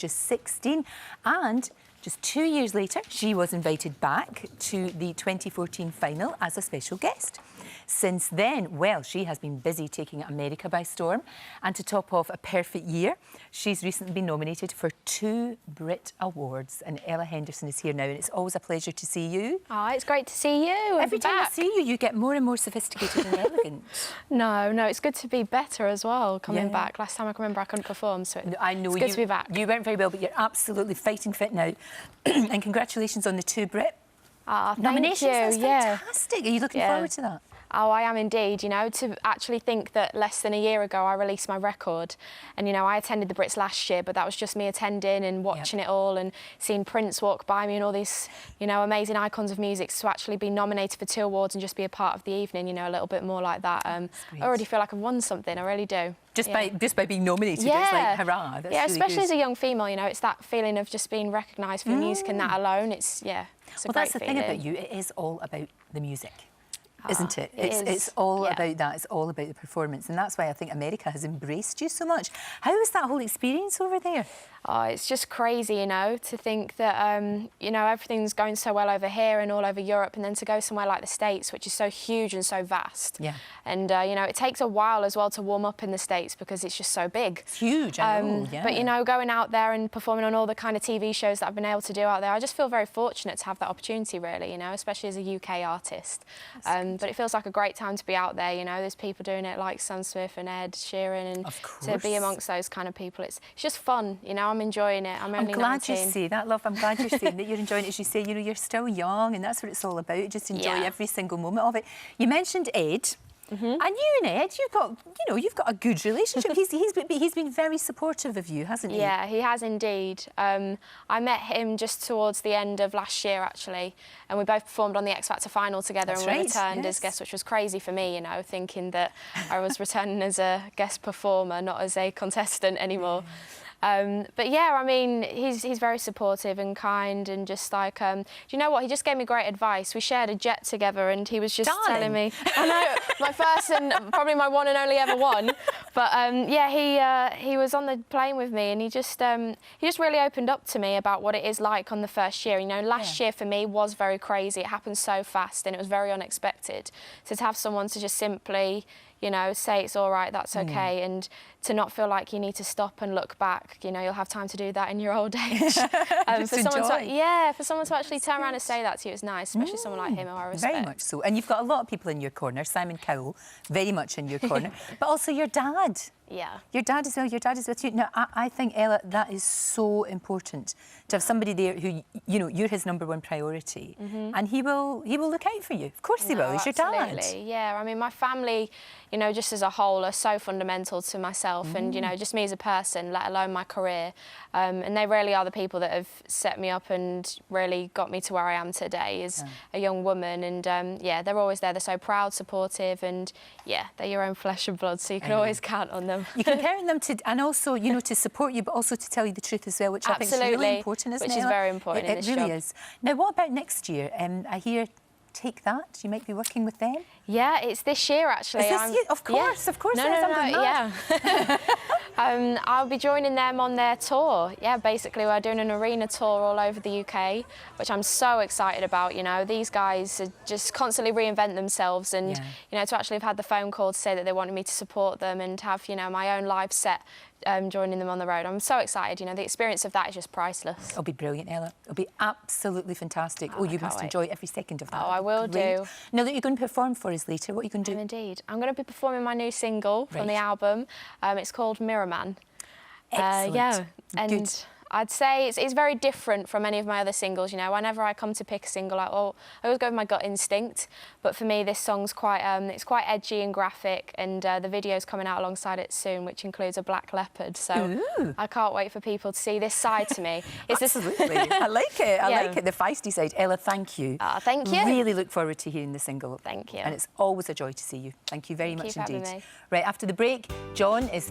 just 16, and just 2 years later, she was invited back to the 2014 final as a special guest. Since then, well, she has been busy taking America by storm. And to top off a perfect year, she's recently been nominated for 2 Brit Awards. And Ella Henderson is here now, and it's always a pleasure to see you. Oh, it's great to see you. Every time I see you, you get more and more sophisticated and elegant. No, it's good to be better as well, coming back. Last time I can remember I couldn't perform, so I know it's good to be back. You weren't very well, but you're absolutely fighting fit now. And congratulations on the 2 Brit nominations. Thank you. That's fantastic. Are you looking forward to that? Oh, I am indeed. You know, to actually think that less than a year ago I released my record, and you know, I attended the Brits last year, but that was just me attending and watching it all and seeing Prince walk by me and all these, you know, amazing icons of music. To actually be nominated for 2 awards and just be a part of the evening, you know, a little bit more like that. I already feel like I've won something. I really do. Just by being nominated, it's like hurrah. That's really especially good. As a young female, you know, it's that feeling of just being recognised for music, and that alone, it's a well, great that's the feeling. thing about you. It is all about the music. Isn't it? It is. It's all about that. It's all about the performance. And that's why I think America has embraced you so much. How was that whole experience over there? Oh, it's just crazy, you know, to think that, you know, everything's going so well over here and all over Europe, and then to go somewhere like the States, which is so huge and so vast. Yeah. And, you know, it takes a while as well to warm up in the States because it's just so big. It's huge, I know, But, you know, going out there and performing on all the kind of TV shows that I've been able to do out there, I just feel very fortunate to have that opportunity, really, you know, especially as a UK artist. But it feels like a great time to be out there, you know. There's people doing it like Sam Smith and Ed Sheeran, and to be amongst those kind of people, it's just fun, you know. I'm enjoying it. I'm only glad 19. you say that, love. I'm glad you're saying that you're enjoying it. As you say, you know, you're still young, and that's what it's all about. Just enjoy every single moment of it. You mentioned Ed. And you and Ed, you've got a good relationship. He's been very supportive of you, hasn't he? Yeah, he has indeed. I met him just towards the end of last year, actually, and we both performed on the X Factor final together. And we returned as guests, which was crazy for me, you know, thinking that I was returning as a guest performer, not as a contestant anymore. But yeah, I mean, he's very supportive and kind, and just like, do you know what? He just gave me great advice. We shared a jet together, and he was just telling me, I know, my first and probably my one and only ever one. But yeah, he was on the plane with me, and he just really opened up to me about what it is like on the first year. You know, last year for me was very crazy. It happened so fast, and it was very unexpected. So to have someone to just simply, you know, say it's all right, that's okay, and to not feel like you need to stop and look back. You know, you'll have time to do that in your old age. For someone to actually turn around and say that to you, it's nice, especially someone like him who I respect. Very much so. And you've got a lot of people in your corner. Simon Cowell, very much in your corner. But also your dad. Yeah. Your dad as well. Your dad is with you. Now, I think, Ella, that is so important to have somebody there who, you know, you're his #1 priority, and he will look out for you. Of course he will. He's your dad. Yeah. I mean, my family, you know, just as a whole, are so fundamental to myself, and you know, just me as a person, let alone my career. And they really are the people that have set me up and really got me to where I am today as a young woman. And yeah, they're always there. They're so proud, supportive, and yeah, they're your own flesh and blood, so you can always count on them. You can count on them to, and also, you know, to support you, but also to tell you the truth as well, which I think is really important, isn't it? Which is very important in this job. It really is. Now, what about next year? I hear Take That. You might be working with them. Yeah, it's this year actually. Is this year? Of course, of course. No, yeah. I'll be joining them on their tour. Yeah, basically we're doing an arena tour all over the UK, which I'm so excited about. You know, these guys just constantly reinvent themselves, and you know, to actually have had the phone call to say that they wanted me to support them and have, you know, my own live set. Joining them on the road. I'm so excited. You know, the experience of that is just priceless. It'll be brilliant, Ella. It'll be absolutely fantastic. Oh, you must enjoy every second of that. Oh, I will do. Now that you're going to perform for us later, what are you going to do? Indeed. I'm going to be performing my new single from the album. It's called Mirror Man. Excellent. Yeah. And good. I'd say it's very different from any of my other singles. You know, whenever I come to pick a single, I always go with my gut instinct. But for me, this song's quite it's quite edgy and graphic, and the video's coming out alongside it soon, which includes a black leopard. So I can't wait for people to see this side to me. Absolutely, I like it. I like it. The feisty side. Ella, thank you. Thank you. Really look forward to hearing the single. Thank you. And it's always a joy to see you. Thank you very much indeed. Having me. Right after the break, John is.